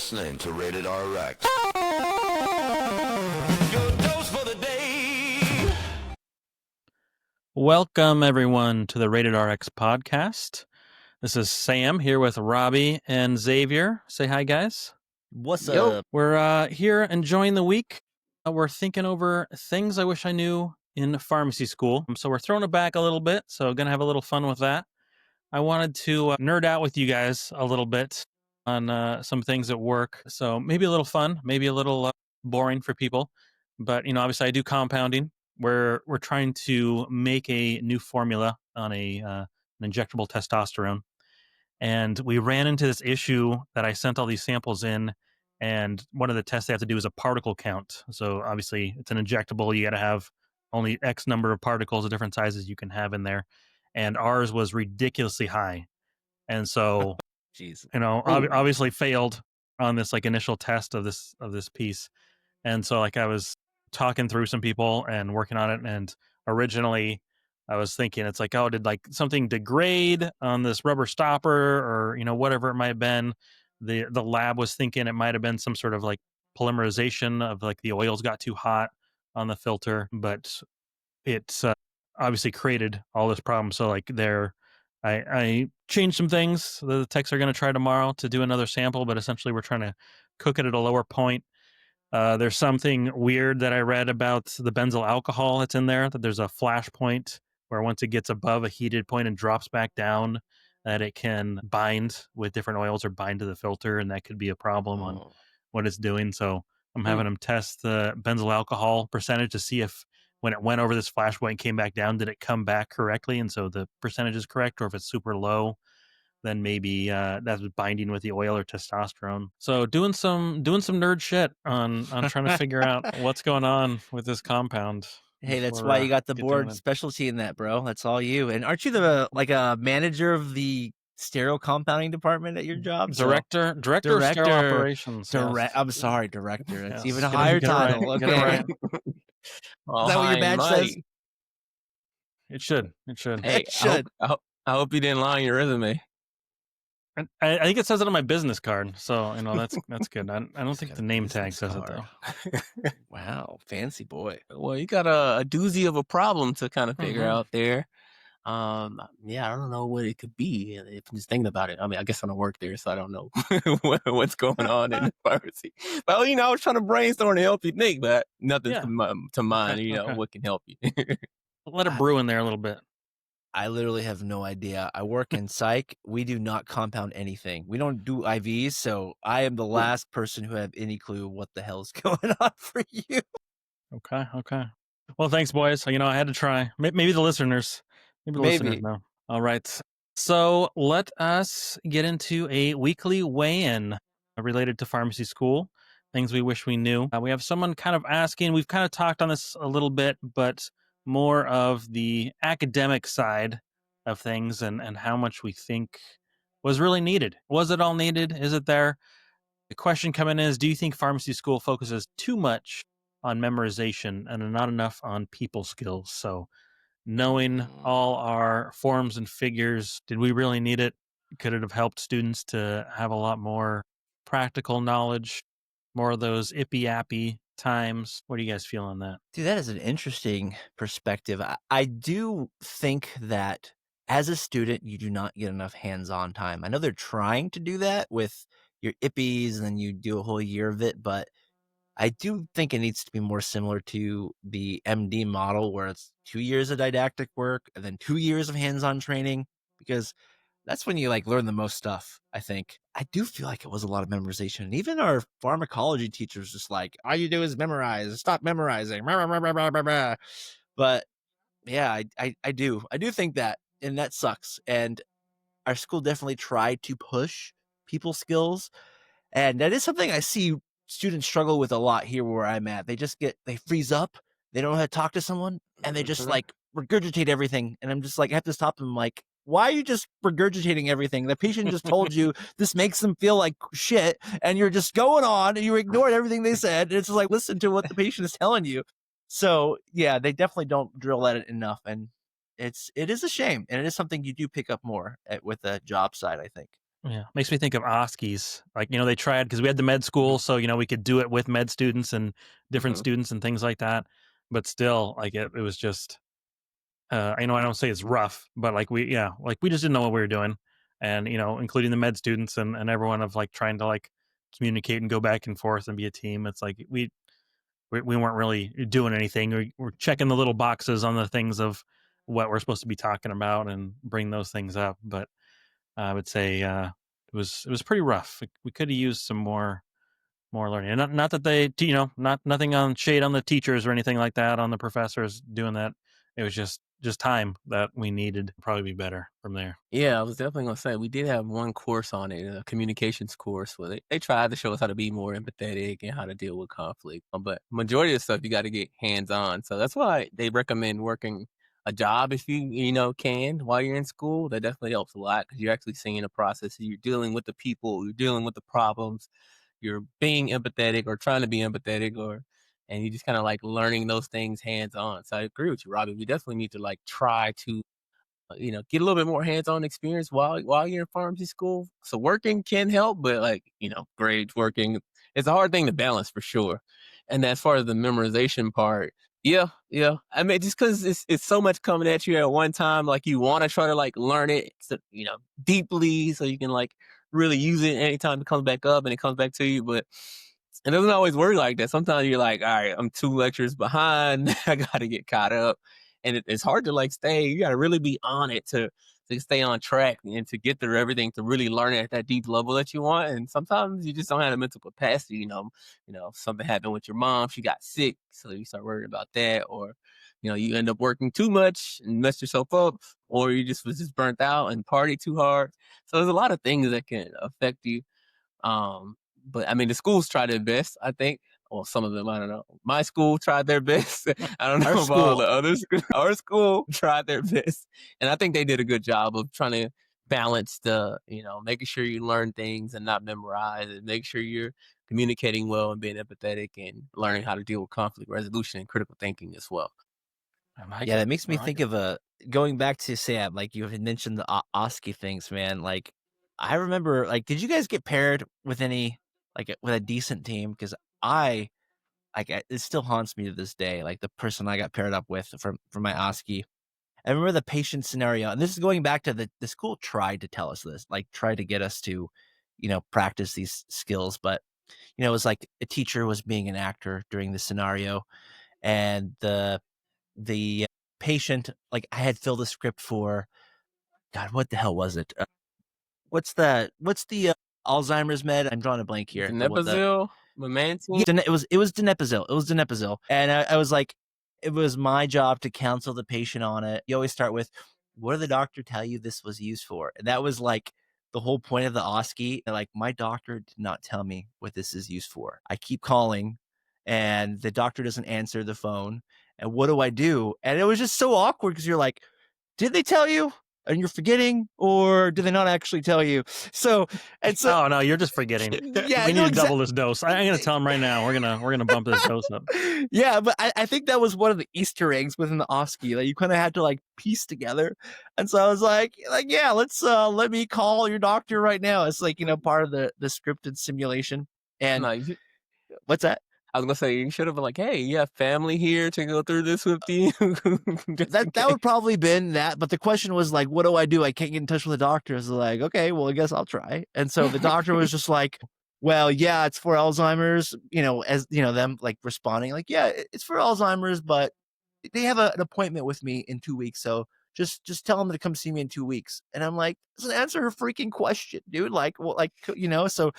listening to Rated RX. Your dose for the day. Welcome, everyone, to the Rated RX podcast. This is Sam here with Robbie and Xavier. Say hi, guys. What's up? We're here enjoying the week. We're thinking over things I wish I knew in pharmacy school. So we're throwing it back a little bit. So going to have a little fun with that. I wanted to nerd out with you guys a little bit on some things at work. So maybe a little fun, maybe a little boring for people. But, obviously I do compounding. We're trying to make a new formula on an injectable testosterone. And we ran into this issue that I sent all these samples in, and one of the tests they have to do is a particle count. So obviously it's an injectable. You got to have only X number of particles of different sizes you can have in there. And ours was ridiculously high. And so, Jeez. Obviously failed on this initial test of this piece. And so I was talking through some people and working on it. And originally I was thinking it's did something degrade on this rubber stopper or, whatever it might have been. The lab was thinking it might have been some sort of polymerization of the oils got too hot on the filter, but it's obviously created all this problem. So I changed some things. The techs are going to try tomorrow to do another sample, but essentially we're trying to cook it at a lower point. There's something weird that I read about the benzyl alcohol that's in there, that there's a flash point where once it gets above a heated point and drops back down, that it can bind with different oils or bind to the filter, and that could be a problem on what it's doing. So I'm having them test the benzyl alcohol percentage to see if when it went over this flash point and came back down, did it come back correctly? And so the percentage is correct, or if it's super low, then maybe that's binding with the oil or testosterone. So doing some nerd shit on trying to figure out what's going on with this compound. Hey, that's why you got the board specialty in that, bro. That's all you. And aren't you the a manager of the sterile compounding department at your job? Director of sterile operations. I'm sorry, director. It's Yes. even a higher title. Right. Okay. Right. Is that what your badge says? It should. Hey, It should. I hope you didn't lie on your resume. I think it says it on my business card, so that's good. I don't think the name tag says it though. Wow, fancy boy. Well, you got a doozy of a problem to kind of figure out there. Yeah, I don't know what it could be if I'm just thinking about it. I mean, I guess I don't work there, so I don't know what's going on in the pharmacy. But I was trying to brainstorm to help you think, but nothing to mind. What can help you? Let it brew in there a little bit. I literally have no idea. I work in psych. We do not compound anything. We don't do IVs, so I am the last person who have any clue what the hell is going on for you. Okay. Well, thanks, boys. I had to try. Maybe the listeners. Maybe the listeners know. All right. So let us get into a weekly weigh-in related to pharmacy school. Things we wish we knew. We have someone kind of asking. We've kind of talked on this a little bit, but more of the academic side of things and how much we think was really needed. Was it all needed? Is it there? The question coming in is, do you think pharmacy school focuses too much on memorization and not enough on people skills? So knowing all our forms and figures, did we really need it? Could it have helped students to have a lot more practical knowledge, more of those ippy-appy times? What do you guys feel on that? Dude, that is an interesting perspective. I do think that as a student, you do not get enough hands-on time. I know they're trying to do that with your IPPs and then you do a whole year of it, but I do think it needs to be more similar to the MD model where it's 2 years of didactic work and then 2 years of hands-on training, because that's when you learn the most stuff, I think. I do feel like it was a lot of memorization. And even our pharmacology teachers just all you do is memorize, stop memorizing. But yeah, I do think that, and that sucks. And our school definitely tried to push people skills. And that is something I see students struggle with a lot here where I'm at. They freeze up. They don't know how to talk to someone. And they just regurgitate everything. And I'm just I have to stop them why are you just regurgitating everything? The patient just told you this makes them feel like shit, and you're just going on and you ignored everything they said. And it's just listen to what the patient is telling you. So yeah, they definitely don't drill at it enough. And it is a shame. And it is something you do pick up more with the job side, I think. Yeah, makes me think of OSCEs. Like, they tried because we had the med Mhm. school, so we could do it with med students and different Mhm. students and things like that. But still, like it was just, I don't say it's rough, but like we just didn't know what we were doing, and including the med students and everyone of like trying to like communicate and go back and forth and be a team. It's like we weren't really doing anything. We're checking the little boxes on the things of what we're supposed to be talking about and bring those things up, but I would say it was pretty rough. We could have used some more learning. And not that not nothing on shade on the teachers or anything like that, on the professors doing that. It was just time that we needed. Probably be better from there. Yeah, I was definitely gonna say we did have one course on it, a communications course, where they tried to show us how to be more empathetic and how to deal with conflict. But majority of stuff you got to get hands on. So that's why they recommend working a job if you can while you're in school. That definitely helps a lot because you're actually seeing a process. You're dealing with the people, you're dealing with the problems, you're being empathetic or trying to be empathetic, and you just kind of like learning those things hands on. So I agree with you, Robbie. We definitely need to like try to get a little bit more hands-on experience while you're in pharmacy school. So working can help, but like, grades working, it's a hard thing to balance for sure. And as far as the memorization part, yeah, yeah. I mean, just because it's so much coming at you at one time, like you want to try to like learn it, deeply, so you can like really use it anytime it comes back up and it comes back to you. But it doesn't always work like that. Sometimes you're like, all right, I'm 2 lectures behind. I got to get caught up. And it's hard to like stay. You got to really be on it to stay on track and to get through everything to really learn it at that deep level that you want. And sometimes you just don't have the mental capacity. If something happened with your mom, she got sick, so you start worrying about that, or you end up working too much and mess yourself up, or you just was just burnt out and party too hard. So there's a lot of things that can affect you. But I mean, the schools try their best, I think. Well, some of them, I don't know. My school tried their best. I don't Our know about all school, the others. Our school tried their best. And I think they did a good job of trying to balance making sure you learn things and not memorize, and make sure you're communicating well and being empathetic and learning how to deal with conflict resolution and critical thinking as well. I like yeah, it. that makes I me like think it. of going back to Sam, like you had mentioned the OSCE things, man. Like I remember, like, did you guys get paired with any, like, with a decent team? Because I, it still haunts me to this day. Like the person I got paired up with from my OSCE. I remember the patient scenario, and this is going back to the school tried to tell us this, like tried to get us to, practice these skills, but it was like a teacher was being an actor during the scenario, and the patient, like I had filled a script for, God, what the hell was it? What's the Alzheimer's med? I'm drawing a blank here. The Donepezil, Yeah, memantine. it was donepezil. It was donepezil, and I was like, it was my job to counsel the patient on it. You always start with, "What did the doctor tell you this was used for?" And that was like the whole point of the OSCE. Like, my doctor did not tell me what this is used for. I keep calling, and the doctor doesn't answer the phone. And what do I do? And it was just so awkward because you're like, did they tell you? And you're forgetting, or did they not actually tell you? So, and so, Oh no, you're just forgetting. yeah, We need no, to double exactly. this dose. I'm gonna tell him right now. We're gonna bump this dose up. Yeah, but I think that was one of the Easter eggs within the OSCE that you kind of had to like piece together. And so I was like, yeah, let me call your doctor right now. It's like, part of the scripted simulation. And No, what's that? I was gonna say you should have been like, "Hey, you have family here to go through this with you," just in That case. would probably been that, but the question was like, what do I do? I can't get in touch with the doctor. So like, okay, well, I guess I'll try. And so the doctor was just like, well, yeah, it's for Alzheimer's, as them like responding like, yeah, it's for Alzheimer's, but they have an appointment with me in 2 weeks. So just tell them to come see me in 2 weeks. And I'm like, doesn't answer her freaking question, dude. Like, well, like, so,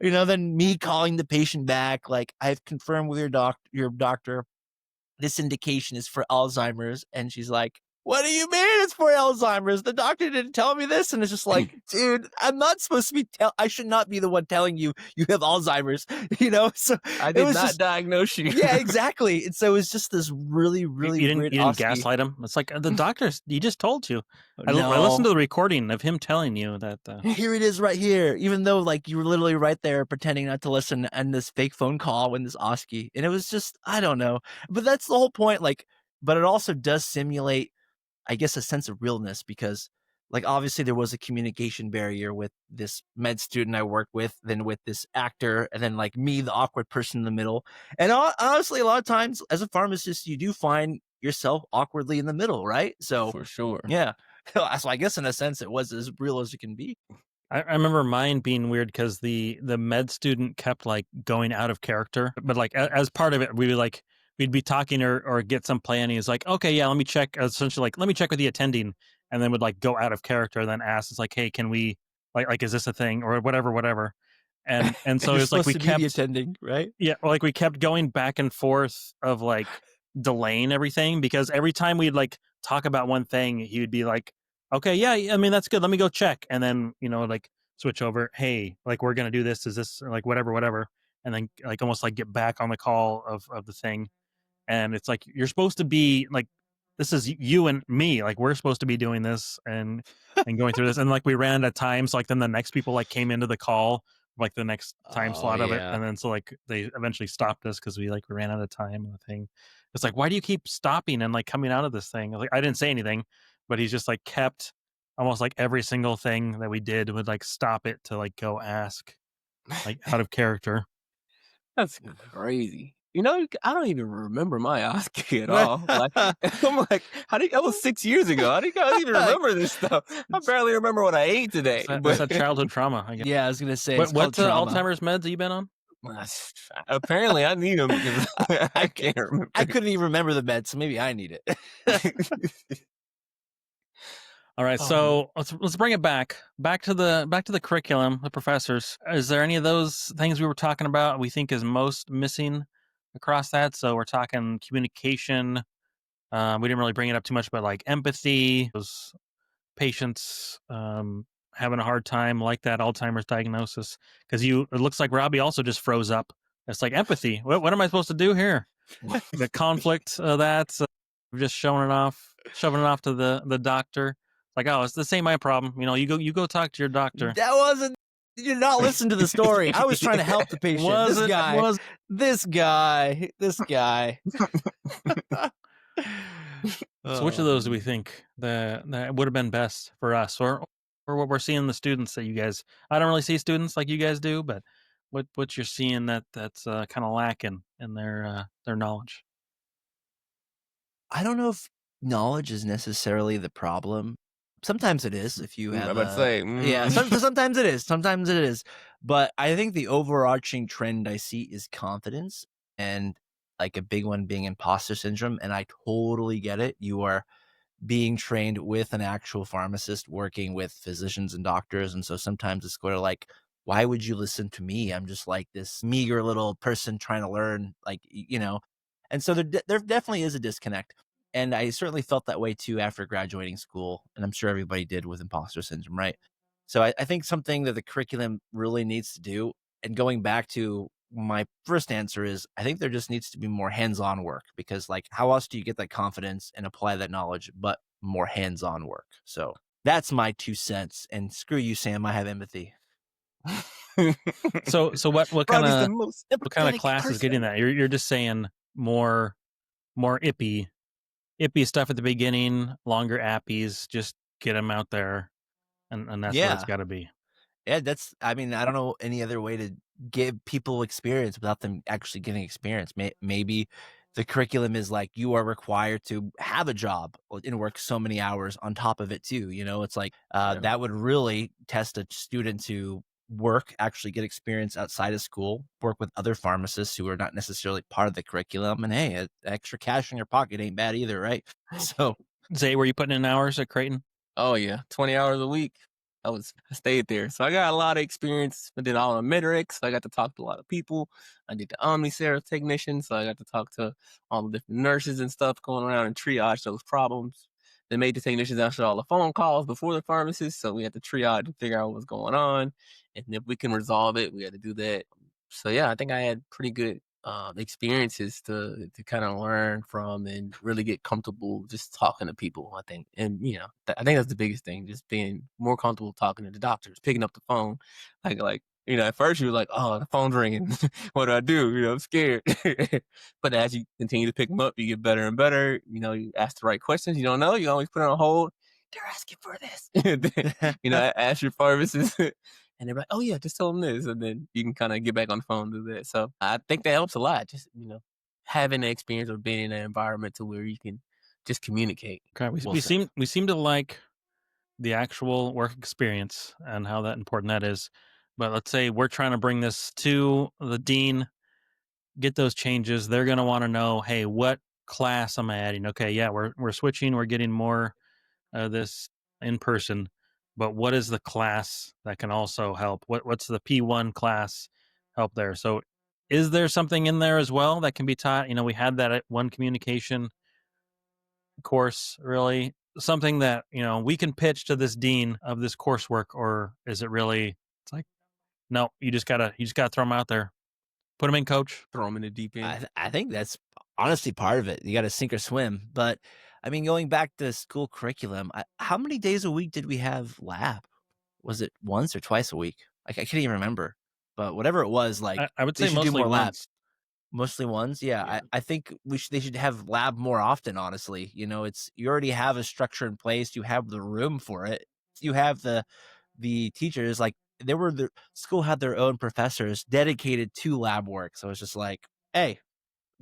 then me calling the patient back, like, I've confirmed with your doctor, this indication is for Alzheimer's. And she's like, what do you mean it's for Alzheimer's? The doctor didn't tell me this. And it's just like, dude, I'm not supposed to be I should not be the one telling you have Alzheimer's, So I it did was not just, diagnose you. yeah, exactly. And so it was just this really, You, really you didn't weird you didn't OSCE. gaslight him. It's like the doctors. He just told you. I listened No, to the recording of him telling you that. here it is right here. Even though like you were literally right there pretending not to listen and this fake phone call when this OSCE. And it was just, I don't know. But that's the whole point. Like, but it also does simulate, I guess, a sense of realness, because like, obviously there was a communication barrier with this med student I worked with, then with this actor, and then like me, the awkward person in the middle. And honestly, a lot of times as a pharmacist, you do find yourself awkwardly in the middle, right? So For sure. yeah. So I guess in a sense it was as real as it can be. I remember mine being weird because the med student kept like going out of character, but like as part of it, we'd be talking or get some plan. He's like, okay, yeah, let me check. Essentially, like, let me check with the attending, and then would like go out of character, and then ask, it's like, hey, can we like is this a thing or whatever, and so You're it's like supposed we to be the kept attending, right? yeah, like we kept going back and forth of like delaying everything because every time we'd like talk about one thing, he would be like, okay, yeah, I mean, that's good. Let me go check. And then, like switch over. Hey, like we're going to do this. Is this or like whatever. And then like almost like get back on the call of the thing. And it's like, you're supposed to be like, this is you and me. Like we're supposed to be doing this and going through this. And like we ran out of time. So like then the next people like came into the call, like the next time Oh slot of it. yeah. And then so like they eventually stopped us because we ran out of time on the thing. It's like, why do you keep stopping and like coming out of this thing? Like I didn't say anything, but he's just like kept almost like every single thing that we did would like stop it to like go ask, like out of character. That's crazy. I don't even remember my Oski at all. Like, I'm like, how do you, that was 6 years ago. How do you guys even remember this stuff? I barely remember what I ate today. That's a childhood trauma, I guess. Yeah, I was gonna say it's What called trauma. Alzheimer's meds have you been on? Apparently, I need them because I can't remember. I couldn't even remember the med, so maybe I need it. All right, so let's bring it back to the curriculum, the professors. Is there any of those things we were talking about we think is most missing across that? So we're talking communication. We didn't really bring it up too much, but like empathy, those patients having a hard time, like that Alzheimer's diagnosis. Because it looks like Robbie also just froze up. It's like empathy. What am I supposed to do here? The conflict of that, just shoving it off to the doctor. Like, oh, this ain't my problem. You go talk to your doctor. That wasn't. You did not listen to the story. I was trying to help the patient. This guy. So which of those do we think that would have been best for us, or what we're seeing the students that you guys? I don't really see students like you guys do, but what you're seeing that's kind of lacking in their knowledge. I don't know if knowledge is necessarily the problem. Sometimes it is if you have. I'm about to say, yeah. Sometimes it is. Sometimes it is. But I think the overarching trend I see is confidence, and like a big one being imposter syndrome. And I totally get it. You are being trained with an actual pharmacist, working with physicians and doctors, and so sometimes it's sort of like, why would you listen to me? I'm just like this meager little person trying to learn, And so there definitely is a disconnect. And I certainly felt that way too after graduating school. And I'm sure everybody did with imposter syndrome, right? So I think something that the curriculum really needs to do, and going back to my first answer is, I think there just needs to be more hands-on work, because like, how else do you get that confidence and apply that knowledge, but more hands-on work? So that's my 2 cents. And screw you, Sam. I have empathy. So what kind of class is getting that? You're just saying more ippy stuff at the beginning, longer appies, just get them out there, and that's what it's got to be. Yeah, I don't know any other way to give people experience without them actually getting experience. Maybe the curriculum is like, you are required to have a job and work so many hours on top of it too. It's like, that would really test a student to actually get experience outside of school, work with other pharmacists who are not necessarily part of the curriculum. And hey, extra cash in your pocket ain't bad either, right? So, Zay, were you putting in hours at Creighton? Oh yeah, 20 hours a week. I stayed there. So I got a lot of experience. I did all the Medrix. So I got to talk to a lot of people. I did the OmniSera technician. So I got to talk to all the different nurses and stuff, going around and triage those problems. They made the technicians answer all the phone calls before the pharmacist. So we had to triage and figure out what was going on. And if we can resolve it, we had to do that. So yeah, I think I had pretty good experiences to kind of learn from and really get comfortable just talking to people, I think. And, I think that's the biggest thing, just being more comfortable talking to the doctors, picking up the phone. Like, at first you were like, oh, the phone's ringing. What do I do? I'm scared. But as you continue to pick them up, you get better and better. You ask the right questions. You don't know, you always put it on hold. they're asking for this. Ask your pharmacist. And they're like, oh, yeah, just tell them this. And then you can kind of get back on the phone and do that. So I think that helps a lot. Just, having the experience of being in an environment to where you can just communicate. Okay, we seem to like the actual work experience and how that important that is. But let's say we're trying to bring this to the dean, get those changes. They're going to want to know, hey, what class am I adding? Okay, yeah, we're switching. We're getting more this in person, but what is the class that can also help? What's the P1 class help there? So is there something in there as well that can be taught? We had that at one communication course, really something that, we can pitch to this dean of this coursework, or is it really, it's like, no, you just gotta throw them out there, put them in, coach. Throw them in the deep end. I think that's honestly part of it. You got to sink or swim. But I mean, going back to school curriculum, how many days a week did we have lab? Was it once or twice a week? I can't even remember. But whatever it was, like I would they say should do mostly more lab. once. Mostly ones, yeah. Yeah. I think they should have lab more often. Honestly, it's you already have a structure in place. You have the room for it. You have the teachers. Like the school had their own professors dedicated to lab work. So it's just like, hey,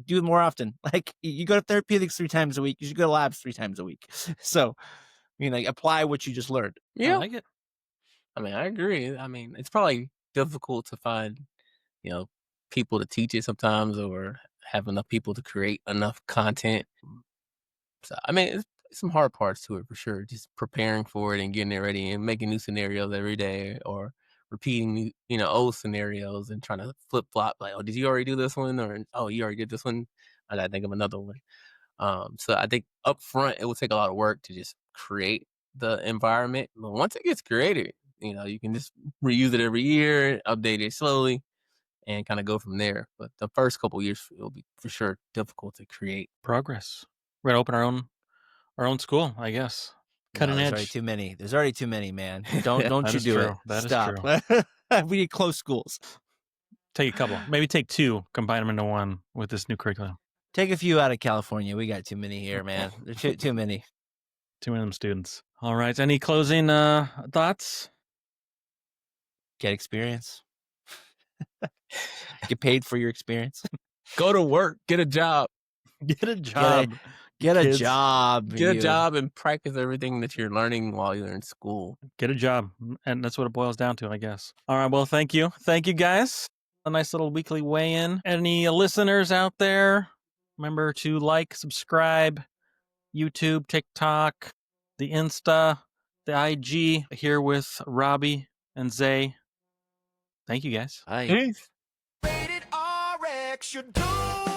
do it more often. Like you go to therapeutics 3 times a week. You should go to labs 3 times a week. So like apply what you just learned. Yeah. I like it. I agree. It's probably difficult to find, people to teach it sometimes, or have enough people to create enough content. So, it's some hard parts to it for sure. Just preparing for it and getting it ready and making new scenarios every day, or repeating new, old scenarios and trying to flip flop. Like, oh, did you already do this one? Or, oh, you already did this one. I gotta think of another one. So I think up front, it will take a lot of work to just create the environment. But once it gets created, you can just reuse it every year, update it slowly, and kind of go from there. But the first couple of years, it'll be for sure difficult to create Progress. We're gonna open our own school, I guess. Cutting There's edge. already too many. There's already too many, man. Don't That you is do true. it. That is Stop. true. We need close schools. Take a couple, maybe take 2, combine them into one with this new curriculum. Take a few out of California. We got too many here, man. There's too many. Too many of them students. All right. Any closing thoughts? Get experience. Get paid for your experience. Go to work, get a job. Get a job. Get a kids. job. Get a job and practice everything that you're learning while you're in school. Get a job. And that's what it boils down to, I guess. All right. Well, thank you. Thank you, guys. A nice little weekly weigh-in. Any listeners out there, remember to like, subscribe, YouTube, TikTok, the Insta, the IG, here with Robbie and Zay. Thank you, guys. Bye. Peace. Rated RX, you do